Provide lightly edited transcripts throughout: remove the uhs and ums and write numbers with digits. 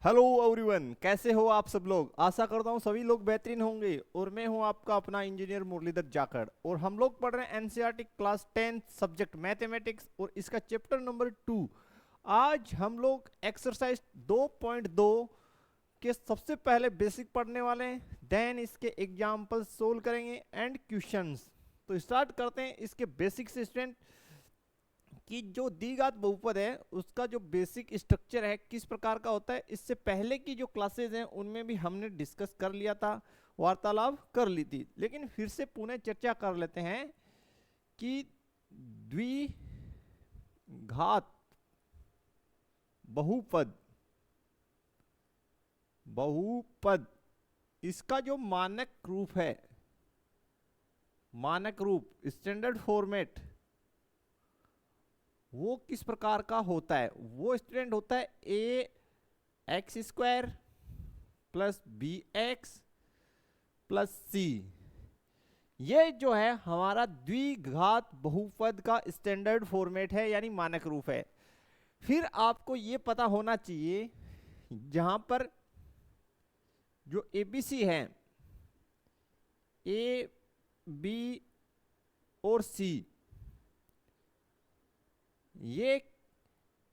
Hello everyone, कैसे हो आप सब लोग। आशा करता हूँ सभी लोग बेहतरीन होंगे। और मैं हूँ आपका अपना इंजीनियर मुरलीधर जाखड़, और हम लोग पढ़ रहे हैं एनसीईआरटी क्लास 10 सब्जेक्ट मैथमेटिक्स, और इसका चैप्टर नंबर 2। आज हम लोग एक्सरसाइज 2.2 के सबसे पहले बेसिक पढ़ने वाले हैं, देन इसके एग्जाम्पल सोल्व करेंगे एंड क्वेश्चंस। तो स्टार्ट करते हैं इसके बेसिक से स्टूडेंट। कि जो द्विघात बहुपद है उसका जो बेसिक स्ट्रक्चर है किस प्रकार का होता है, इससे पहले की जो क्लासेज हैं उनमें भी हमने डिस्कस कर लिया था, वार्तालाप कर ली थी, लेकिन फिर से पुनः चर्चा कर लेते हैं कि द्विघात बहुपद बहुपद इसका जो मानक रूप है, मानक रूप स्टैंडर्ड फॉर्मेट, वो किस प्रकार का होता है। वो स्टूडेंट होता है a x square plus b x plus c. ये जो है हमारा द्विघात बहुपद का स्टैंडर्ड फॉर्मेट है, यानी मानक रूप है। फिर आपको ये पता होना चाहिए जहां पर जो एबीसी है, ए बी और सी, ये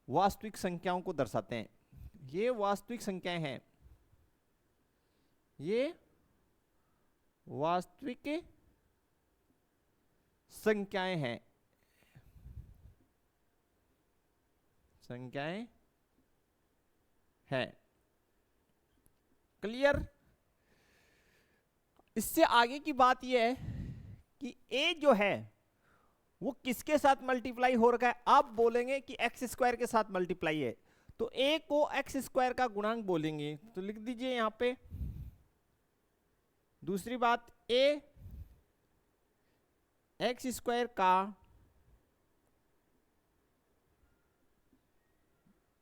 वास्तविक संख्याओं को दर्शाते हैं। ये वास्तविक संख्याएं हैं, ये वास्तविक संख्याएं हैं, संख्याएं हैं। क्लियर। इससे आगे की बात यह है कि ए जो है वो किसके साथ मल्टीप्लाई हो रखा है। आप बोलेंगे कि एक्स स्क्वायर के साथ मल्टीप्लाई है, तो ए को एक्स स्क्वायर का गुणांक बोलेंगे, तो लिख दीजिए यहां पे। दूसरी बात, ए एक्स स्क्वायर का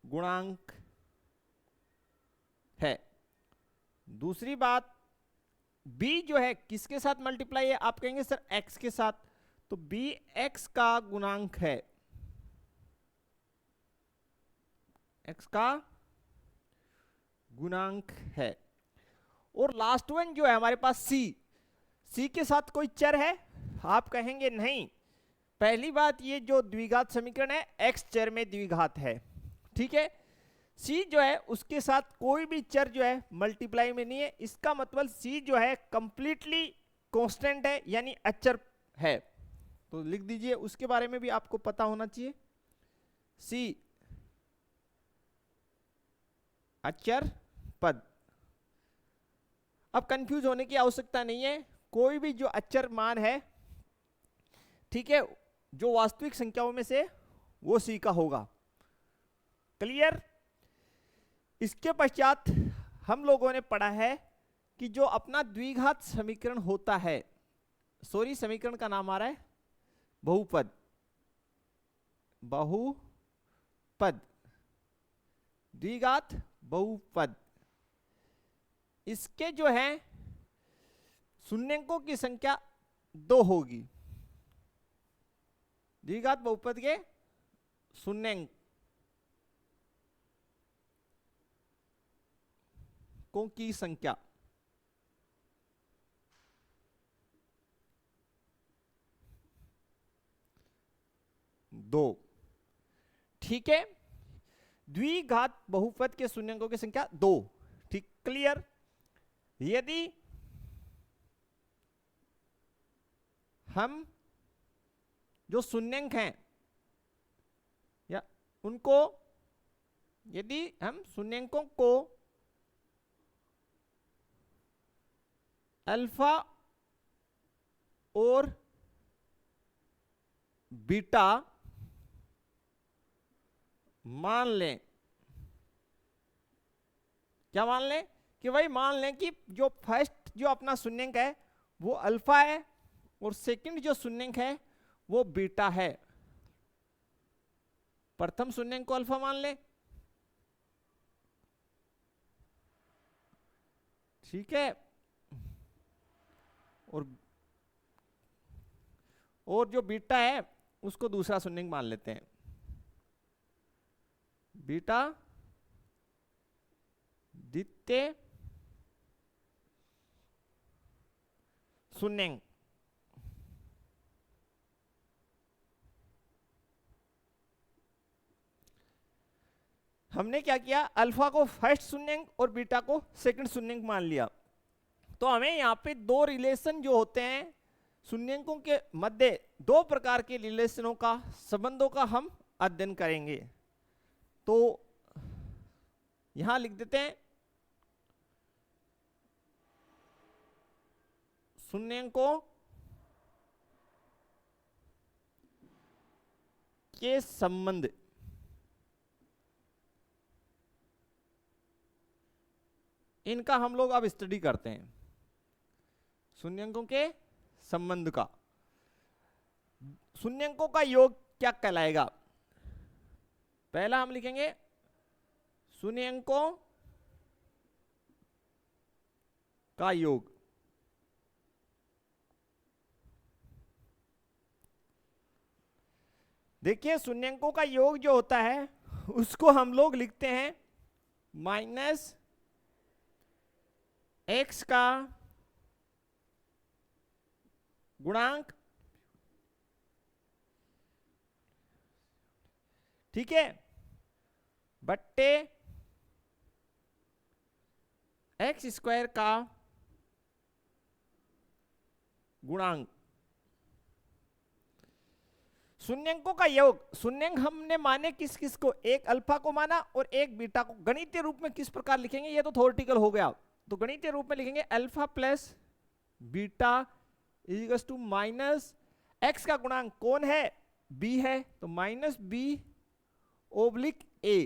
गुणांक है। दूसरी बात, बी जो है किसके साथ मल्टीप्लाई है, आप कहेंगे सर एक्स के साथ, तो बी एक्स का गुणांक है, एक्स का गुणांक है। और लास्ट वन जो है हमारे पास सी, सी के साथ कोई चर है, आप कहेंगे नहीं। पहली बात, ये जो द्विघात समीकरण है एक्स चर में द्विघात है, ठीक है। सी जो है उसके साथ कोई भी चर जो है मल्टीप्लाई में नहीं है, इसका मतलब सी जो है कंप्लीटली कांस्टेंट है, यानी अचर है। तो लिख दीजिए, उसके बारे में भी आपको पता होना चाहिए। सी अचर पद। अब कंफ्यूज होने की आवश्यकता नहीं है, कोई भी जो अचर मान है, ठीक है, जो वास्तविक संख्याओं में से, वो सी का होगा। क्लियर। इसके पश्चात हम लोगों ने पढ़ा है कि जो अपना द्विघात समीकरण होता है, सॉरी समीकरण का नाम आ रहा है बहुपद, बहुपद, द्विघात बहुपद, इसके जो है शून्यंकों की संख्या 2 होगी। द्विघात बहुपद के शून्यंकों की संख्या 2, ठीक है। द्विघात बहुपद के शून्यंकों की संख्या 2, ठीक। क्लियर। यदि हम जो शून्यंक हैं, या उनको, यदि हम शून्यंकों को अल्फा और बीटा मान लें, क्या मान लें, कि भाई मान लें कि जो फर्स्ट जो अपना शून्यंक है वो अल्फा है, और सेकंड जो शून्यंक है वो बीटा है। प्रथम शून्यंक को अल्फा मान लें, ठीक है, और जो बीटा है उसको दूसरा शून्यंक मान लेते हैं। बीटा द्वितीय शून्यंक। हमने क्या किया, अल्फा को फर्स्ट शून्यंक और बीटा को सेकंड शून्यंक मान लिया। तो हमें यहाँ पे दो रिलेशन जो होते हैं शून्यंकों के मध्य, दो प्रकार के रिलेशनों का, संबंधों का हम अध्ययन करेंगे। तो यहां लिख देते हैं शून्यंकों के संबंध। इनका हम लोग अब स्टडी करते हैं, शून्यंकों के संबंध का। शून्यंकों का योग क्या कहलाएगा? पहला हम लिखेंगे शून्यंकों का योग। देखिए शून्यंकों का योग जो होता है उसको हम लोग लिखते हैं माइनस x का गुणांक, ठीक है, बट्टे एक्स स्क्वायर का गुणांक। शून्यंकों का योग, शून्यंक हमने माने किस किस को, एक अल्फा को माना और एक बीटा को। गणितीय रूप में किस प्रकार लिखेंगे, ये तो थ्योरेटिकल हो गया। तो गणितीय रूप में लिखेंगे alpha plus beta is to minus x का गुणांक कौन है, बी है, तो माइनस बी ओब्लिक ए।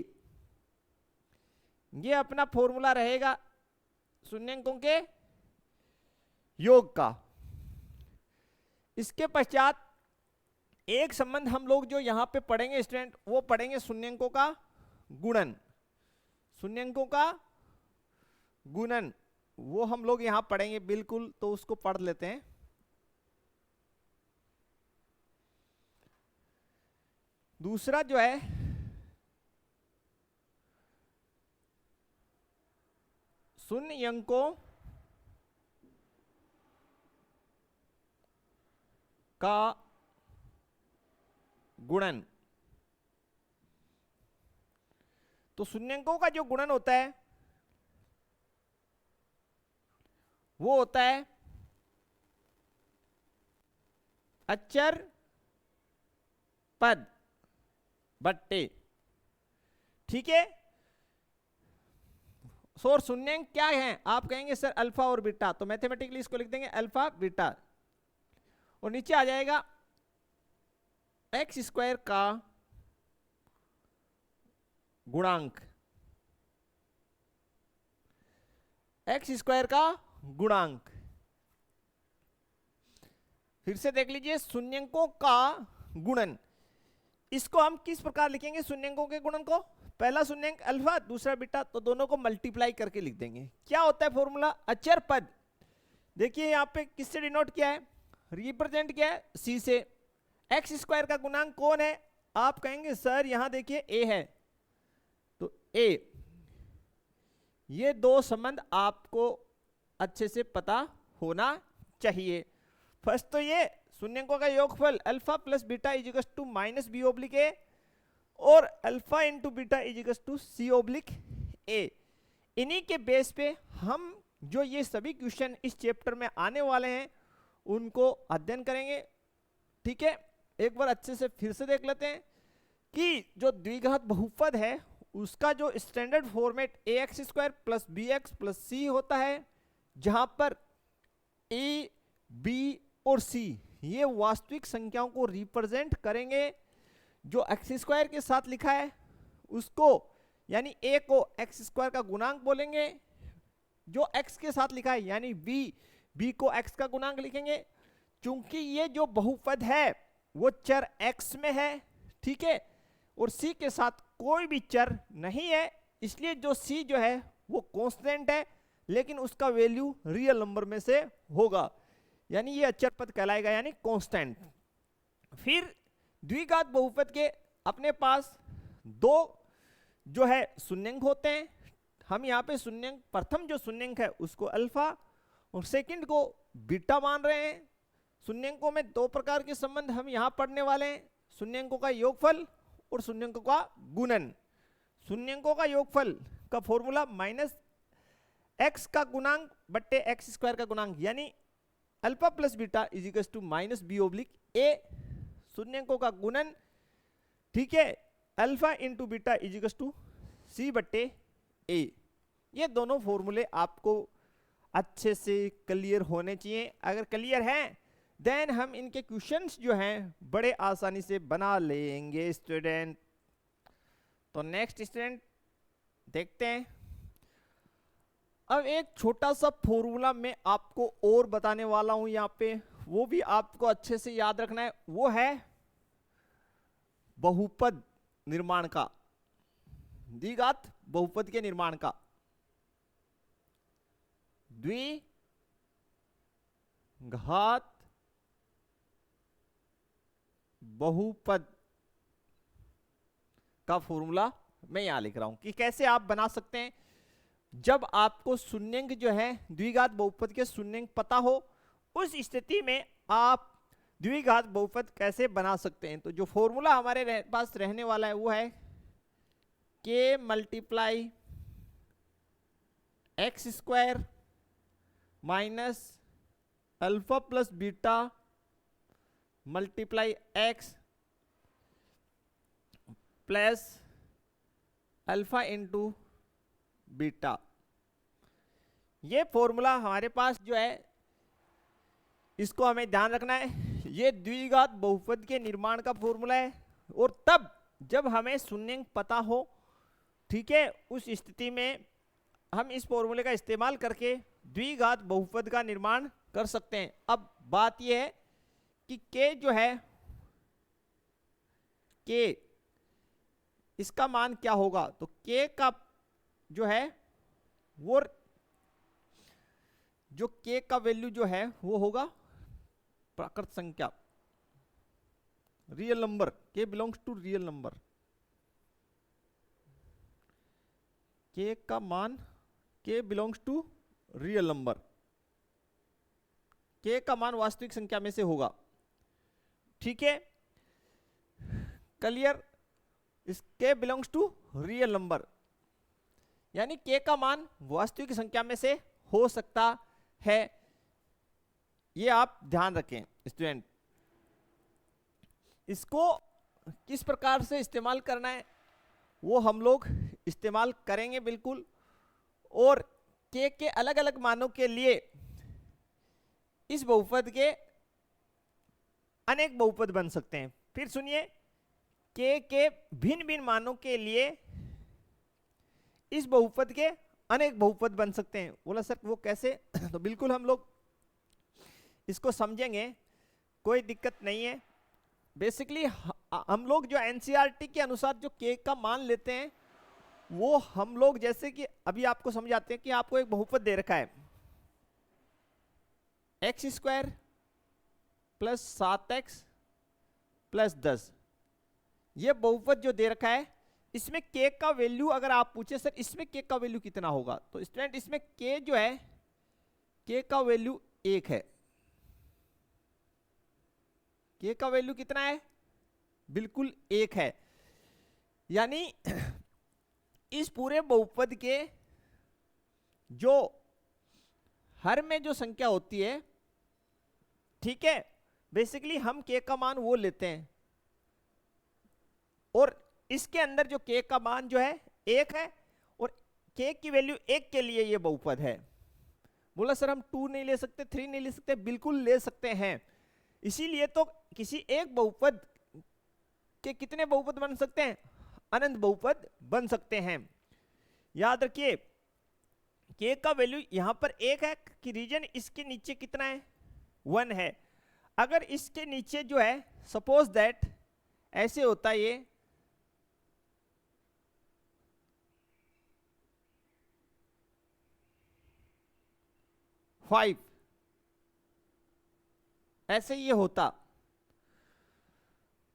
ये अपना फॉर्मूला रहेगा शून्यंकों के योग का। इसके पश्चात एक संबंध हम लोग जो यहां पे पढ़ेंगे स्टूडेंट, वो पढ़ेंगे शून्यंकों का गुणन। शून्यंकों का गुणन वो हम लोग यहां पढ़ेंगे बिल्कुल, तो उसको पढ़ लेते हैं। दूसरा जो है शून्यंकों का गुणन। तो शून्यंकों का जो गुणन होता है वो होता है अचर पद बट्टे, ठीक है। सो शून्यंक क्या है, आप कहेंगे सर अल्फा और बीटा, तो मैथमेटिकली इसको लिख देंगे अल्फा बीटा, और नीचे आ जाएगा एक्स स्क्वायर का गुणांक, एक्स स्क्वायर का गुणांक। फिर से देख लीजिए शून्यंकों का गुणन, इसको हम किस प्रकार लिखेंगे शून्यंकों के गुणन को, पहला शून्यंक अल्फा दूसरा बीटा, तो दोनों को मल्टीप्लाई करके लिख देंगे। क्या होता है फॉर्मूला, अचर पद। देखिए यहां पे किससे डिनोट किया है, रिप्रेजेंट किया है सी से। एक्स स्क्वायर का गुणांक कौन है, आप कहेंगे सर यहां देखिए ए है, तो ए। ये दो संबंध आपको अच्छे से पता होना चाहिए। फर्स्ट तो ये शून्यंकों का योगफल alpha plus beta is equal to minus b oblique a, और alpha into beta is equal to c oblique a. इन्हीं के बेस पे हम जो ये सभी क्वेश्चन इस चैप्टर में आने वाले हैं उनको अध्ययन करेंगे, ठीक है। एक बार अच्छे से फिर से देख लेते हैं कि जो द्विघात बहुपद है उसका जो standard format a x square plus b x plus c होता है, जहां पर ए बी और सी ये वास्तविक संख्याओं को रिप्रेजेंट करेंगे। जो एक्स स्क्वायर के साथ लिखा है उसको यानी ए को एक्स स्क्वायर का गुणांक बोलेंगे, जो एक्स के साथ लिखा है यानी बी को एक्स का गुणांक लिखेंगे। चूंकि ये जो बहुपद है वो चर एक्स में है, ठीक है, और सी के साथ कोई भी चर नहीं है, इसलिए जो सी जो है वो कांस्टेंट है, लेकिन उसका वैल्यू रियल नंबर में से होगा, यानी ये अचर पद कहलाएगा, यानी कांस्टेंट। फिर द्विघात बहुपद के अपने पास दो जो है शून्यंक होते हैं, हम यहाँ पे शून्यंक, प्रथम जो शून्यंक है उसको अल्फा और सेकंड को बीटा मान रहे हैं। शून्यंकों में दो प्रकार के संबंध हम यहाँ पढ़ने वाले हैं, शून्यंकों का योगफल और शून्यंकों का गुणन। शून्यंकों का योगफल का फॉर्मूला माइनस एक्स का गुणांक बट्टे एक्स स्क्वायर का गुणांक, यानी alpha plus beta is equal to minus b oblique a. शून्यंकों का गुणन, ठीक है, alpha into beta is equal to c बट्टे ए। ये दोनों फॉर्मूले आपको अच्छे से क्लियर होने चाहिए। अगर क्लियर हैं देन हम इनके क्वेश्चंस जो हैं बड़े आसानी से बना लेंगे स्टूडेंट। तो नेक्स्ट स्टूडेंट देखते हैं। अब एक छोटा सा फॉर्मूला मैं आपको और बताने वाला हूं यहाँ पे, वो भी आपको अच्छे से याद रखना है। वो है बहुपद निर्माण का, द्विघात बहुपद के निर्माण का। द्विघात बहुपद का फॉर्मूला मैं यहां लिख रहा हूं कि कैसे आप बना सकते हैं। जब आपको शून्यंक जो है द्विघात बहुपद के शून्यंक पता हो, उस स्थिति में आप द्विघात बहुपद कैसे बना सकते हैं। तो जो फॉर्मूला हमारे पास रहने वाला है वो है k multiply x square minus alpha plus beta multiply x plus alpha into beta. ये फॉर्मूला हमारे पास जो है इसको हमें ध्यान रखना है। ये द्विघात बहुपद के निर्माण का फॉर्मूला है, और तब जब हमें शून्यंक पता हो, ठीक है, उस स्थिति में हम इस फॉर्मूले का इस्तेमाल करके द्विघात बहुपद का निर्माण कर सकते हैं। अब बात यह है कि k जो है, k इसका मान क्या होगा। तो k का जो है वो जो k का वैल्यू जो है वो होगा प्राकृत संख्या, real number. k belongs to real number. k का मान, k belongs to real number. k का मान वास्तविक संख्या में से होगा, ठीक है, क्लियर। इस k belongs to real number, यानी k का मान वास्तविक संख्या में से हो सकता है। ये आप ध्यान रखें स्टूडेंट। इसको किस प्रकार से इस्तेमाल करना है वो हम लोग इस्तेमाल करेंगे बिल्कुल। और k के अलग अलग मानों के लिए इस बहुपद के अनेक बहुपद बन सकते हैं। फिर सुनिए, k के भिन्न भिन्न मानों के लिए इस बहुपद के अनेक बहुपद बन सकते हैं। बोला सर वो कैसे? तो बिल्कुल हम लोग इसको समझेंगे, कोई दिक्कत नहीं है। बेसिकली हम लोग जो एनसीईआरटी के अनुसार जो k का मान लेते हैं वो हम लोग, जैसे कि अभी आपको समझाते हैं कि आपको एक बहुपद दे रखा है x square plus 7x plus 10। ये बहुपद जो दे रखा है, इसमें k का वैल्यू अगर आप पूछे सर इसमें k का वैल्यू कितना होगा, तो स्टूडेंट इसमें k जो है, k का वैल्यू 1 है। k का वैल्यू कितना है? बिल्कुल 1 है। यानी इस पूरे बहुपद के जो हर में जो संख्या होती है, ठीक है, बेसिकली हम k का मान वो लेते हैं, और इसके अंदर जो k का मान जो है 1 है, और k की वैल्यू 1 के लिए ये बहुपद है। बोला सर हम 2 नहीं ले सकते, 3 नहीं ले सकते? बिल्कुल ले सकते हैं। इसीलिए तो किसी एक बहुपद के कितने बहुपद बन सकते हैं? अनंत बहुपद बन सकते हैं। याद रखिए k का वैल्यू यहां पर 1 है कि रीजन इसके नीचे कितना है? 1 है। अगर इसके नीचे जो है, सपोज दैट ऐसे होता है, ये फाइव, ऐसे ये होता,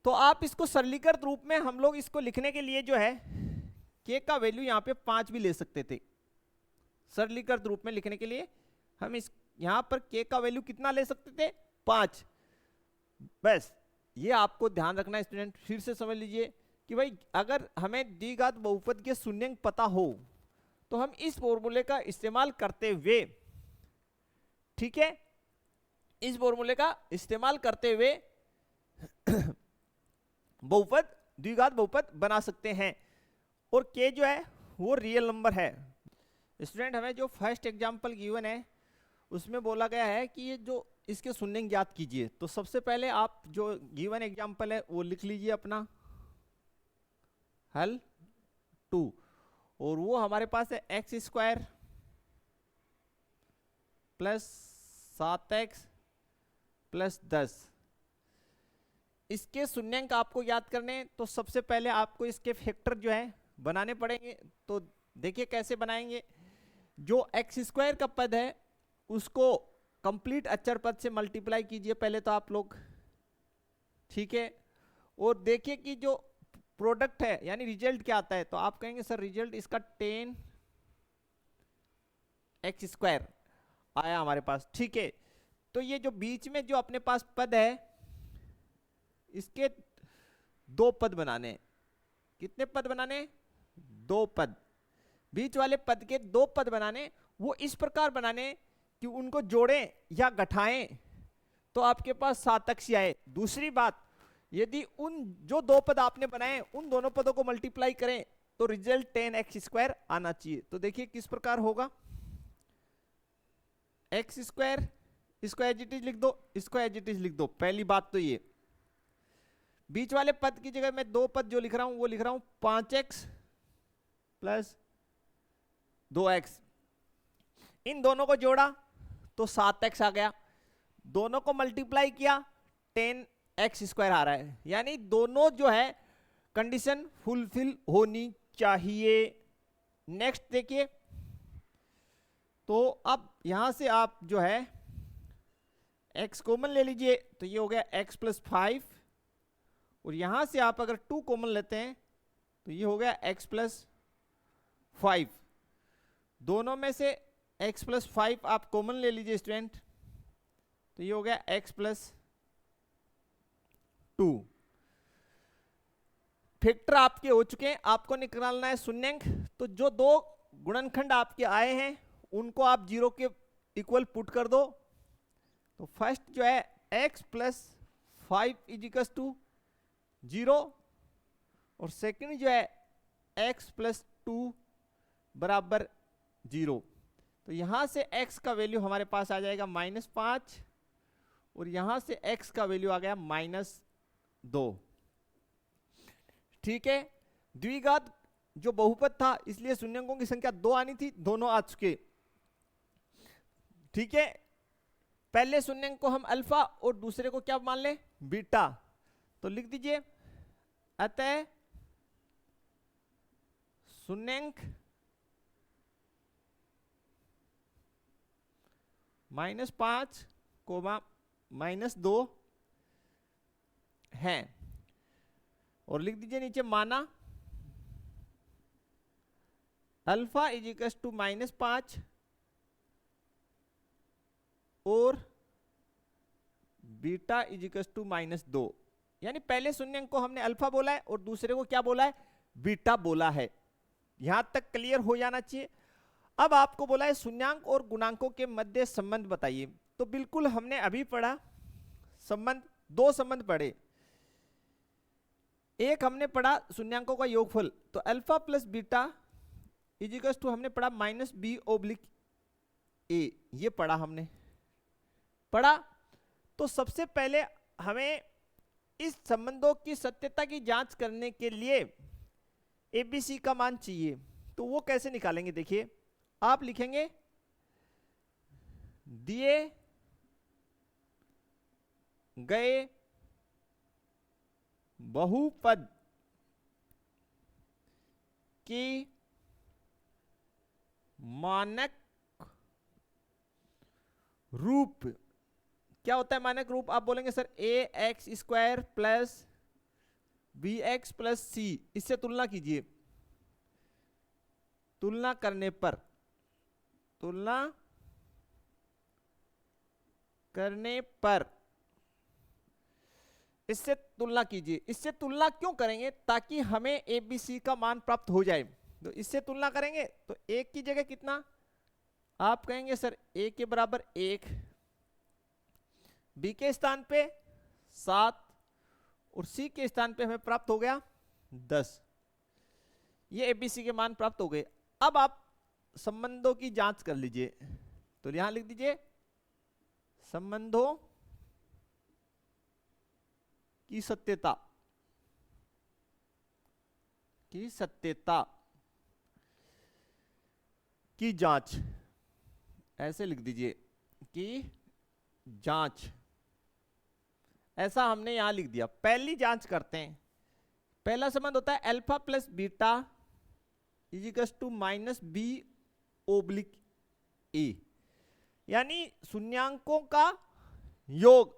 तो आप इसको सरलीकृत रूप में हम लोग इसको लिखने के लिए जो है k का वैल्यू यहां पे 5 भी ले सकते थे। सरलीकृत रूप में लिखने के लिए हम इस यहां पर k का वैल्यू कितना ले सकते थे, 5। बस ये आपको ध्यान रखना है स्टूडेंट, फिर से समझ लीजिए कि भाई अगर हमें द्विघात बहुपद के शून्यंक पता हो तो हम इस फॉर्मूले का इस्तेमाल करते हुए, ठीक है, इस फॉर्मूले का इस्तेमाल करते हुए बहुपद, द्विघात बहुपद बना सकते हैं। और k जो है वो रियल नंबर है। स्टूडेंट हमें जो फर्स्ट एग्जांपल गिवन है उसमें बोला गया है कि ये जो इसके शून्यंक ज्ञात कीजिए। तो सबसे पहले आप जो गिवन एग्जांपल है वो लिख लीजिए अपना हल 2, और वो हमारे पास है x square plus 7x plus 10। इसके शून्यंक आपको याद करने, तो सबसे पहले आपको इसके फैक्टर जो है बनाने पड़ेंगे। तो देखिए कैसे बनाएंगे। जो एक्स स्क्वायर का पद है उसको कंप्लीट अचर पद से मल्टीप्लाई कीजिए पहले तो आप लोग, ठीक है। और देखिए कि जो प्रोडक्ट है यानी रिजल्ट क्या आता है, तो आप कहेंगे सर रिजल्ट इसका 10 एक्स स्क्वायर आया हमारे पास, ठीक है। तो ये जो बीच में जो अपने पास पद है इसके 2 पद बनाने। कितने पद बनाने, 2 पद। बीच वाले पद के 2 पद बनाने, वो इस प्रकार बनाने कि उनको जोड़ें या घटाएं तो आपके पास 7x आए। दूसरी बात, यदि उन जो 2 पद आपने बनाए उन दोनों पदों को मल्टीप्लाई करें तो रिजल्ट 10x स्क्वायर आना चाहिए। तो देखिए किस प्रकार होगा, एक्स स्क्वायर, इसको एज इट इज लिख दो, इसको एज इट इज लिख दो। पहली बात तो ये, बीच वाले पद की जगह मैं 2 पद जो लिख रहा हूं वो लिख रहा हूं 5x प्लस 2x। इन दोनों को जोड़ा तो 7x आ गया, दोनों को मल्टीप्लाई किया 10x स्क्वायर आ रहा है। यानी दोनों जो है कंडीशन फुलफिल होनी चाहिए। नेक्स्ट देखिए, तो अब यहां से आप जो है x कॉमन ले लीजिए, तो ये हो गया x प्लस 5, और यहां से आप अगर 2 कॉमन लेते हैं तो ये हो गया x प्लस 5। दोनों में से x प्लस 5 आप कॉमन ले लीजिए स्टूडेंट, तो ये हो गया x प्लस 2। फैक्टर आपके हो चुके हैं, आपको निकालना है शून्यंक। तो जो 2 गुणनखंड आपके आए हैं उनको आप 0 के इक्वल पुट कर दो। तो फर्स्ट जो है x प्लस 5 इजिकल्स टू 0, और सेकंड जो है x प्लस 2 बराबर 0। तो यहां से x का वैल्यू हमारे पास आ जाएगा -5, और यहां से x का वैल्यू आ गया -2, ठीक है। द्विघात जो बहुपद था इसलिए शून्यंकों की संख्या 2 आनी थी, दोनों आ चुके, ठीक है। पहले शून्यंक को हम अल्फा और दूसरे को क्या मान ले, बीटा। तो लिख दीजिए, अतः शून्यंक -5 कोमा -2 है, और लिख दीजिए नीचे माना अल्फा इज इक्वल टू -5 और बीटा इज इक्वल टू -2। यानी पहले शून्यंक को हमने अल्फा बोला है और दूसरे को क्या बोला है, बीटा बोला है। यहां तक क्लियर हो जाना चाहिए। अब आपको बोला है शून्यांक और गुणांकों के मध्य संबंध बताइए। तो बिल्कुल हमने अभी पढ़ा संबंध, 2 संबंध पढ़े। एक हमने पढ़ा शून्यांकों का योगफल, तो alpha plus beta is equals to हमने पढ़ा -b/a, ये पढ़ा हमने पढ़ा। तो सबसे पहले हमें इस संबंधों की सत्यता की जांच करने के लिए ABC का मान चाहिए। तो वो कैसे निकालेंगे, देखिए आप लिखेंगे दिए गए बहुपद की मानक रूप। क्या होता है मानक रूप, आप बोलेंगे sir ax square plus bx plus c, इससे तुलना कीजिए। तुलना करने पर तुलना करने पर इससे तुलना कीजिए। इससे तुलना क्यों करेंगे? ताकि हमें ए बी सी का मान प्राप्त हो जाए। तो इससे तुलना करेंगे तो एक की जगह कितना, आप कहेंगे सर ए के बराबर 1, बी के स्थान पे 7 और सी के स्थान पे हमें प्राप्त हो गया 10। ये एबीसी के मान प्राप्त हो गए। अब आप संबंधों की जांच कर लीजिए। तो यहां लिख दीजिए संबंधों की सत्यता की जांच, ऐसे लिख दीजिए कि जांच, ऐसा हमने यहां लिख दिया। पहली जांच करते हैं। पहला संबंध होता है alpha plus beta is equals to minus b oblique a, यानी शून्यांकों का योग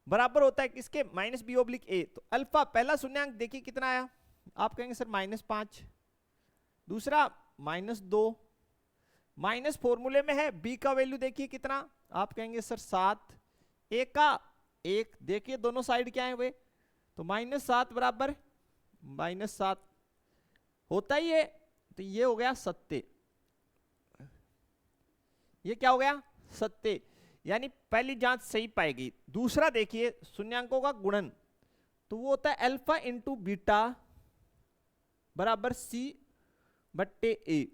बराबर होता है किसके, माइनस बी ओब्लिक ए। तो अल्फा पहला शून्यांक देखिए कितना आया, आप कहेंगे सर -5, दूसरा -2, माइनस फॉर्मूले में है, बी का वैल्यू देखिए कितना, आप कहेंगे सर 7, ए का 1, देखिए दोनों साइड क्या है वे, तो -7 बराबर -7 होता ही है। तो ये हो गया सत्य, ये क्या हो गया सत्य, यानी पहली जांच सही पाएगी। दूसरा देखिए शून्यांकों का गुणन, तो वो होता है अल्फा इंटू बीटा बराबर सी बट्टे ए।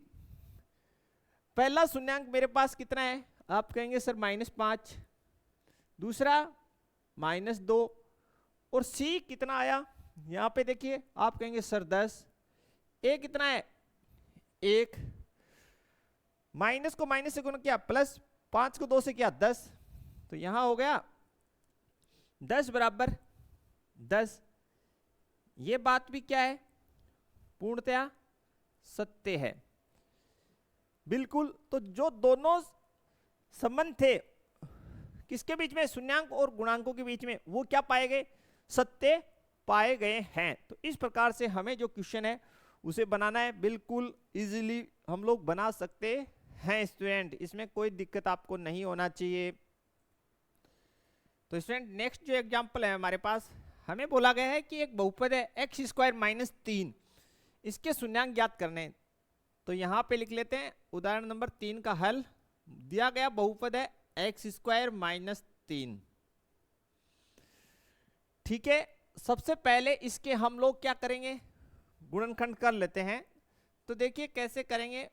पहला शून्यांक मेरे पास कितना है, आप कहेंगे सर -5, दूसरा -2 और सी कितना आया, यहां पे देखिए आप कहेंगे सर 10, ए कितना है 1, माइनस को माइनस से गुणा किया प्लस, 5 को 2 से किया 10, तो यहां हो गया 10 बराबर 10। ये बात भी क्या है, पूर्णतया सत्य है बिल्कुल। तो जो दोनों संबंध थे किसके बीच में, शून्यांक और गुणांकों के बीच में, वो क्या पाए गए, सत्य पाए गए हैं। तो इस प्रकार से हमें जो क्वेश्चन है उसे बनाना है, बिल्कुल इजीली हम लोग बना सकते हैं स्टूडेंट, इसमें कोई दिक्कत आपको नहीं होना चाहिए। तो स्टूडेंट नेक्स्ट जो एग्जांपल है हमारे पास, हमें बोला गया है कि एक बहुपद है x² - 3, इसके शून्यांक ज्ञात करने हैं। तो यहां पे लिख लेते हैं उदाहरण नंबर 3 का हल। दिया गया बहुपद है x² - 3, ठीक है। सबसे पहले इसके हम लोग क्या करेंगे, गुणनखंड कर लेते हैं। तो देखिए कैसे करेंगे,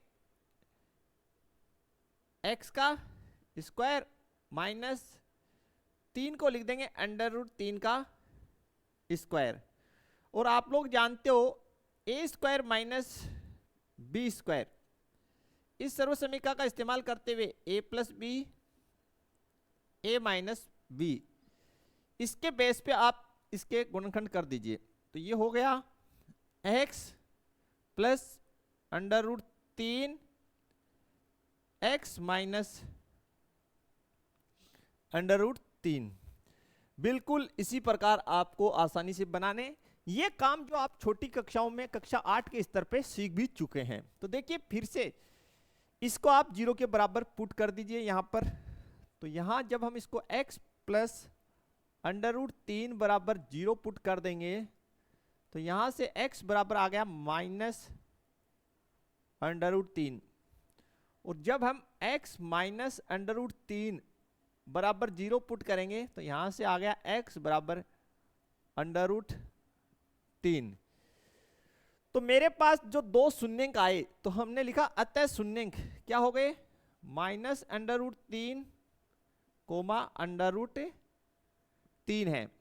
x का स्क्वायर माइनस 3 को लिख देंगे √3 का स्क्वायर, और आप लोग जानते हो a² - b², इस सर्व समीकरण का इस्तेमाल करते हुए a + b a - b, इसके बेस पे आप इसके गुणनखंड कर दीजिए। तो ये हो गया x + √3 x - √3। बिल्कुल इसी प्रकार आपको आसानी से बनाने, ये काम जो आप छोटी कक्षाओं में कक्षा 8 के स्तर पे सीख भी चुके हैं। तो देखिए फिर से इसको आप 0 के बराबर पुट कर दीजिए यहां पर। तो यहां जब हम इसको x + √3 बराबर 0 पुट कर देंगे, तो यहां से x बराबर आ गया -√3, और जब हम x - √3 बराबर 0 पुट करेंगे तो यहां से आ गया x बराबर √3। तो मेरे पास जो दो शून्यंक आए, तो हमने लिखा अतः शून्यंक क्या हो गए, -√3, √3 है।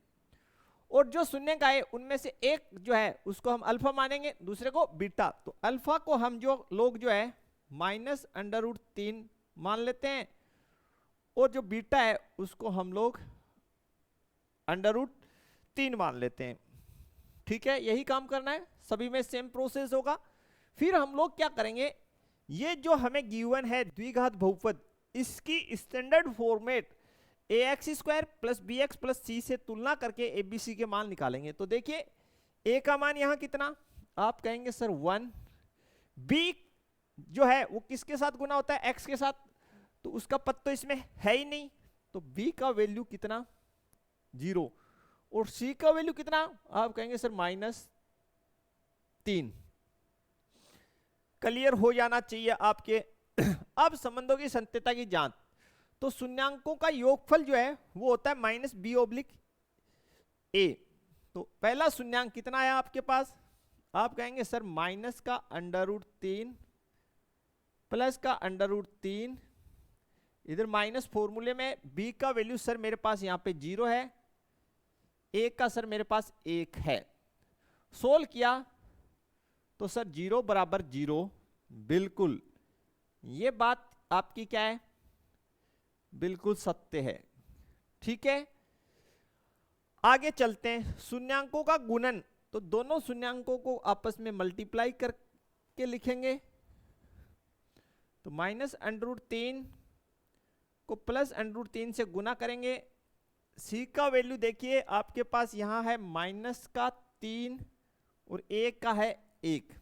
और जो शून्यंक आए उनमें से एक जो है उसको हम अल्फा मानेंगे, दूसरे को बीटा। तो अल्फा को हम जो लोग जो है -√3 मान लेते हैं, और जो बीटा है उसको हम लोग √3 मान लेते हैं, ठीक है। यही काम करना है, सभी में सेम प्रोसेस होगा। फिर हम लोग क्या करेंगे, ये जो हमें गिवन है द्विघात बहुपद, इसकी standard format ax² + bx + c से तुलना करके abc के मान निकालेंगे। तो देखिए a का मान यहां कितना, आप कहेंगे सर 1, b जो है वो किसके साथ गुना होता है, x के साथ, तो उसका पद तो इसमें है ही नहीं, तो b का वैल्यू कितना, 0, और c का वैल्यू कितना, आप कहेंगे सर -3। क्लियर हो जाना चाहिए आपके। अब संबंधों की संत्यता की जांच, तो शून्यांकों का योगफल जो है वो होता है -b/a। तो पहला शून्यांक कितना है आपके पास, आप कहेंगे सर माइनस का √3 प्लस का √3, इधर माइनस फॉर्मूले में b का वैल्यू सर मेरे पास यहाँ पे 0 है, a का सर मेरे पास 1 है। सोल्व किया तो सर 0 बराबर 0, बिल्कुल ये बात आपकी क्या है, बिल्कुल सत्य है। ठीक है, आगे चलते हैं। शून्यांकों का गुणन, तो दोनों शून्यांकों को आपस में मल्टीप्लाई करके लिखेंगे, तो -√3 को +√3 से गुना करेंगे। c का वैल्यू देखिए आपके पास यहां है -3 और a का है 1।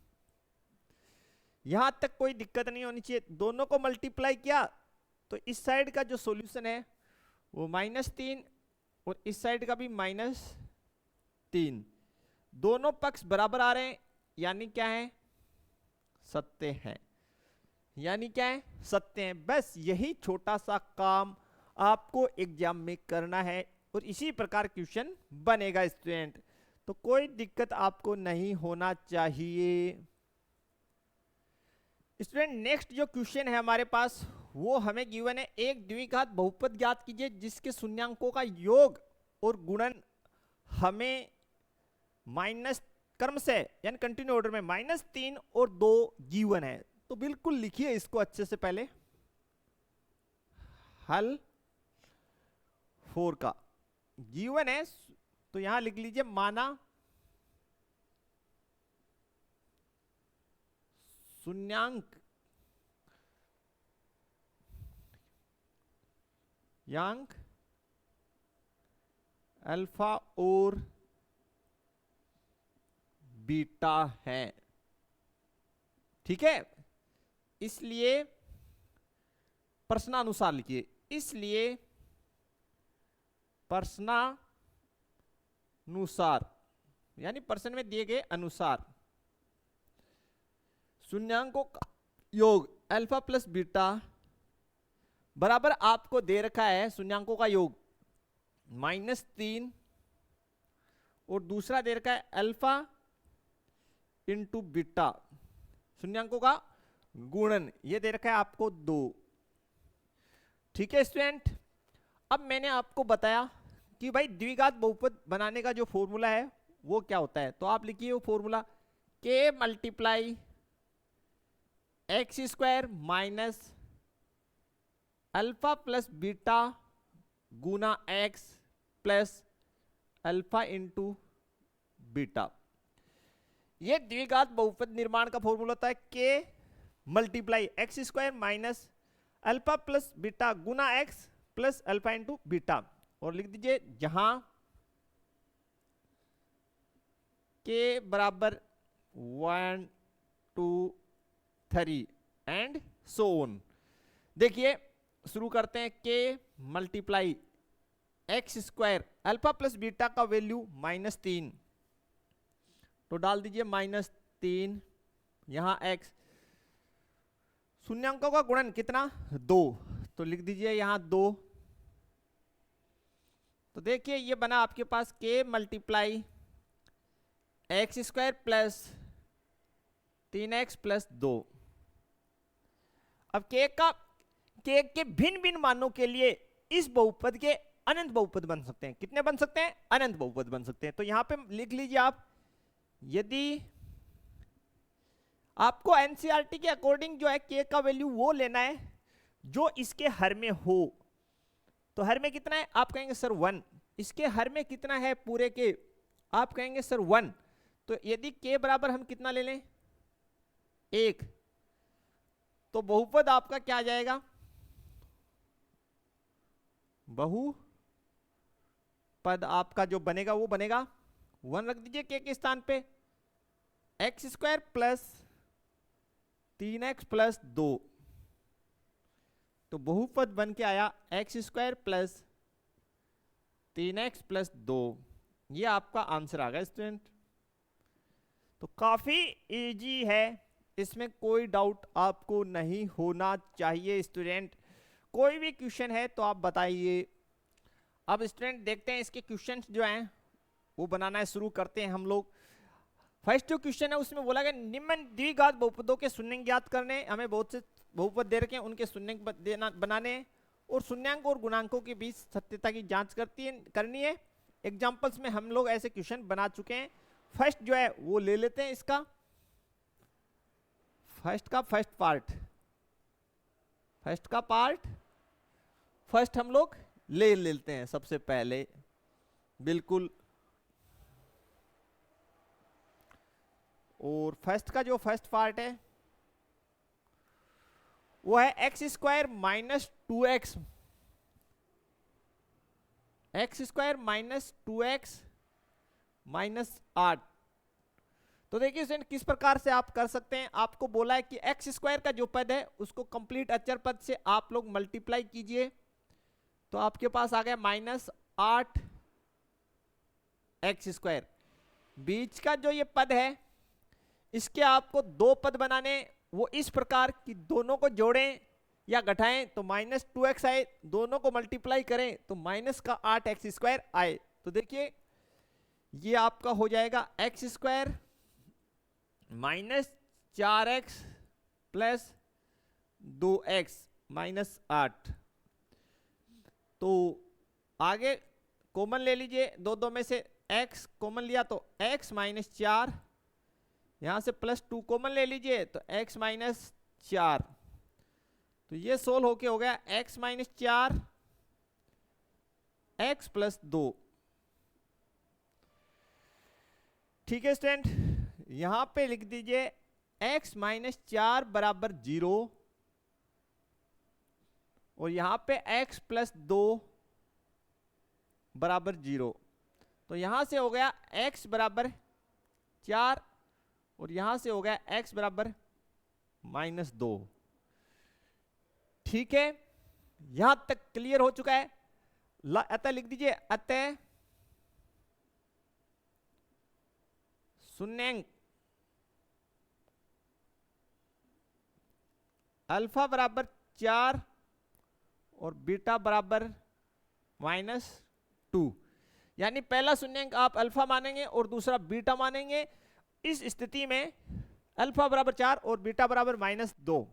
यहां तक कोई दिक्कत नहीं होनी चाहिए। दोनों को मल्टीप्लाई किया तो इस साइड का जो सॉल्यूशन है वो -3 और इस साइड का भी -3, दोनों पक्ष बराबर आ रहे हैं, यानी क्या है, सत्य है। यानी क्या है, सत्य है। बस यही छोटा सा काम आपको एग्जाम में करना है और इसी प्रकार क्वेश्चन बनेगा स्टूडेंट, तो कोई दिक्कत आपको नहीं होना चाहिए। स्टूडेंट नेक्स्ट जो क्वेश्चन है हमारे पास वो हमें गिवन है, एक द्विघात बहुपद ज्ञात कीजिए जिसके शून्यांकों का योग और गुणन हमें माइनस क्रम से यानी कंटिन्यू ऑर्डर में -3 और 2 गिवन है। तो बिल्कुल लिखिए इसको अच्छे से, पहले हल 4 का गिवन है, तो यहां लिख लीजिए माना शून्यांक यांक अल्फा और बीटा है। ठीक है, इसलिए प्रश्नानुसार लिखिए, इसलिए प्रश्नानुसार यानी प्रश्न में दिए गए अनुसार शून्यांकों का योग अल्फा प्लस बीटा बराबर आपको दे रखा है, शून्यांकों का योग -3 और दूसरा दे रखा है अल्फा इंटू बीटा, शून्यांकों का गुणन ये दे रखा है आपको 2। ठीक है स्टूडेंट, अब मैंने आपको बताया कि भाई द्विघात बहुपद बनाने का जो फॉर्मूला है वो क्या होता है, तो आप लिखिए वो formula k multiply x² minus alpha plus beta गुना x plus alpha into beta. ये द्विघात बहुपद निर्माण का फॉर्मूला होता है k multiply x² minus alpha plus beta गुना x plus alpha into beta, और लिख दीजिए जहां k बराबर 1 2 3 एंड सो ऑन। देखिए शुरू करते हैं, k multiply x² alpha plus beta का वैल्यू -3, तो डाल दीजिए -3, यहां x, शून्यांकों का गुणन कितना 2, तो लिख दीजिए यहां 2। तो देखिए ये बना आपके पास k multiply x² plus 3x plus 2। अब k के भिन्न भिन्न मानों के लिए इस बहुपद के अनंत बहुपद बन सकते हैं। कितने बन सकते हैं? अनंत बहुपद बन सकते हैं। तो यहां पे लिख लीजिए आप, यदि आपको एनसीईआरटी के अकॉर्डिंग जो है k का वैल्यू वो लेना है जो इसके हर में हो, तो हर में कितना है? आप कहेंगे सर 1। इसके हर में कितना है पूरे के? आप कहेंगे सर 1। तो यदि k बराबर हम कितना ले लें? 1, तो बहुपद आपका क्या आ जाएगा? बहुपद आपका जो बनेगा वो बनेगा 1 रख दीजिए k के स्थान पे, x² प्लस 3x प्लस 2, तो बहुपद बन के आया x square plus 3x plus 2। ये आपका आंसर आ गया स्टूडेंट। तो काफी इजी है, इसमें कोई डाउट आपको नहीं होना चाहिए स्टूडेंट। कोई भी क्वेश्चन है तो आप बताइए। अब स्टूडेंट देखते हैं इसके क्वेश्चन जो हैं वो बनाना शुरू करते हैं हम लोग। फर्स्ट जो क्वेश्चन है उसमें बोला गया निम्न द्विघात बहुपदों के शून्यंक ज्ञात करने। हमें बहुत से बहुपद दे रखे हैं, उनके शून्यंक बनाने और शून्यंक और गुणांकों के बीच सत्यता की जांच करनी है। एग्जांपल्स में हम लोग ऐसे क्वेश्चन बना चुके हैं। फर्स्ट जो है वो ले लेते हैं इसका, फर्स्ट पार्ट फर्स्ट हम लोग ले लेते हैं सबसे पहले। बिल्कुल, और फर्स्ट का जो फर्स्ट पार्ट है वो है x square minus 2x, x square minus 2x minus 8। तो देखिए स्टूडेंट किस प्रकार से आप कर सकते हैं। आपको बोला है कि एक्स स्क्वायर का जो पद है उसको कंप्लीट अचर पद से आप लोग मल्टीप्लाई कीजिए, तो आपके पास आ गया माइनस 8 एक्स स्क्वायर। बीच का जो ये पद है इसके आपको दो पद बनाने, वो इस प्रकार कि दोनों को जोड़ें या घटाएं तो माइनस 2x आए, दोनों को मल्टीप्लाई करें तो माइनस का 8 एक्स स्क्वायर आए। तो देखिए ये आपका हो जाएगा x square minus 4x plus 2x minus 8। तो आगे कॉमन ले लीजिए, दो में से x कॉमन लिया तो x माइनस 4, यहां से प्लस 2 कॉमन ले लीजिए तो x माइनस 4। तो ये सोल्व होके हो गया x माइनस 4 x प्लस 2। ठीक है स्टूडेंट, यहां पे लिख दीजिए x माइनस 4 बराबर 0 और यहां पे x प्लस 2 बराबर 0। तो यहां से हो गया x बराबर 4 और यहां से हो गया x बराबर माइनस 2। ठीक है, यहां तक क्लियर हो चुका है। अतः लिख दीजिए अतः शून्यंक अल्फा बराबर 4 और बीटा बराबर माइनस 2। यानी पहला शून्यंक आप अल्फा मानेंगे और दूसरा बीटा मानेंगे। इस स्थिति में अल्फा बराबर 4 और बीटा बराबर माइनस 2।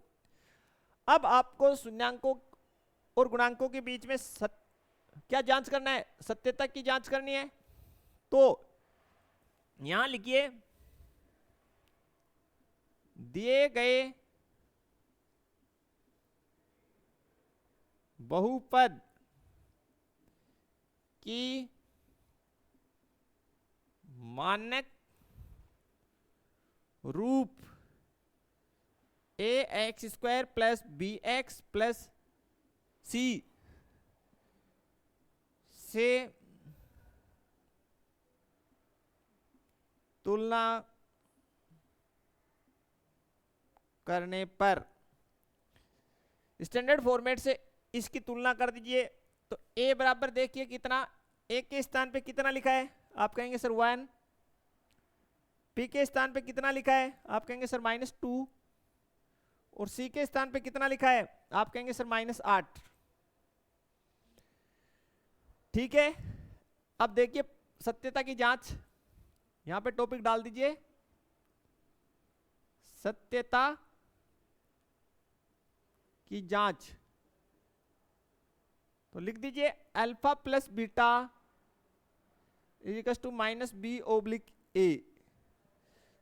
अब आपको शून्यंकों और गुणांकों के बीच में क्या जांच करना है, सत्यता की जांच करनी है। तो यहां लिखिए दिए गए बहुपद की मानक रूप a x square plus b x plus c से तुलना करने पर स्टैंडर्ड फॉर्मेट से इसकी तुलना कर दीजिए। तो a बराबर देखिए कितना, a के स्थान पे कितना लिखा है, आप कहेंगे सर 1। p के स्थान पे कितना लिखा है, आप कहेंगे सर माइनस 2। और c के स्थान पे कितना लिखा है, आप कहेंगे सर माइनस 8। ठीक है, अब देखिए सत्यता की जांच, यहां पे टॉपिक डाल दीजिए सत्यता की जांच। तो लिख दीजिए alpha plus beta equals to minus b oblique a,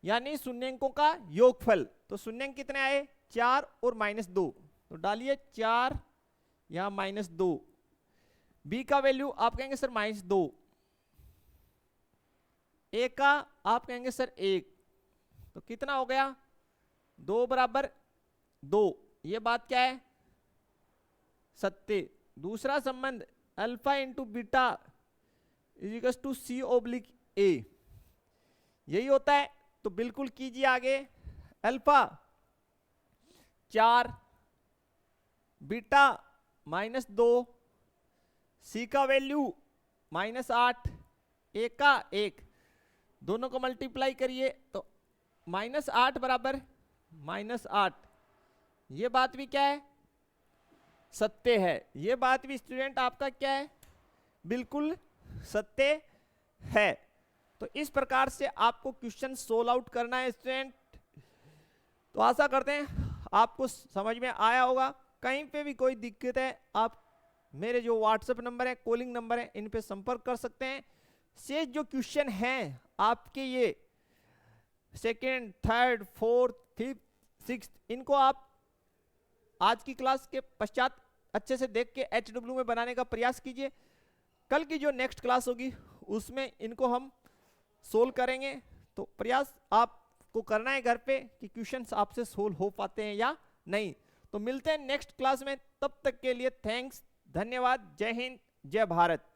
यानी शून्यंकों का योगफल। तो शून्यंक कितने आए, 4 और माइनस 2। तो डालिए 4 यहां माइनस 2। बी का वैल्यू आप कहेंगे सर माइनस 2। ए का आप कहेंगे सर 1। तो कितना हो गया, 2 बराबर 2। ये बात क्या है, सत्य। दूसरा संबंध alpha into beta equals to c oblique a, यही होता है। तो बिल्कुल कीजिए आगे, अल्फा 4, बीटा -2, सी का वैल्यू -8, ए का 1, दोनों को मल्टीप्लाई करिए तो -8 बराबर -8। ये बात भी क्या है, सत्य है। ये बात भी स्टूडेंट आपका क्या है, बिल्कुल सत्य है। तो इस प्रकार से आपको क्वेश्चन सोल्व आउट करना है स्टूडेंट। तो आशा करते हैं आपको समझ में आया होगा। कहीं पे भी कोई दिक्कत है आप मेरे जो व्हाट्सएप नंबर है, कॉलिंग नंबर है, इन पे संपर्क कर सकते हैं। शेष जो क्वेश्चन हैं आपके ये second, third, fourth, fifth, sixth, इनको आप आज की क्लास के पश्चात अच्छे से देख के HW में बनाने का प्रयास कीजिए। कल की जो नेक्स्ट क्लास होगी उसमें इनको हम सोल्व करेंगे। तो प्रयास आपको करना है घर पे कि क्वेश्चंस आपसे सोल्व हो पाते हैं या नहीं। तो मिलते हैं नेक्स्ट क्लास में, तब तक के लिए थैंक्स, धन्यवाद, जय हिंद, जय भारत।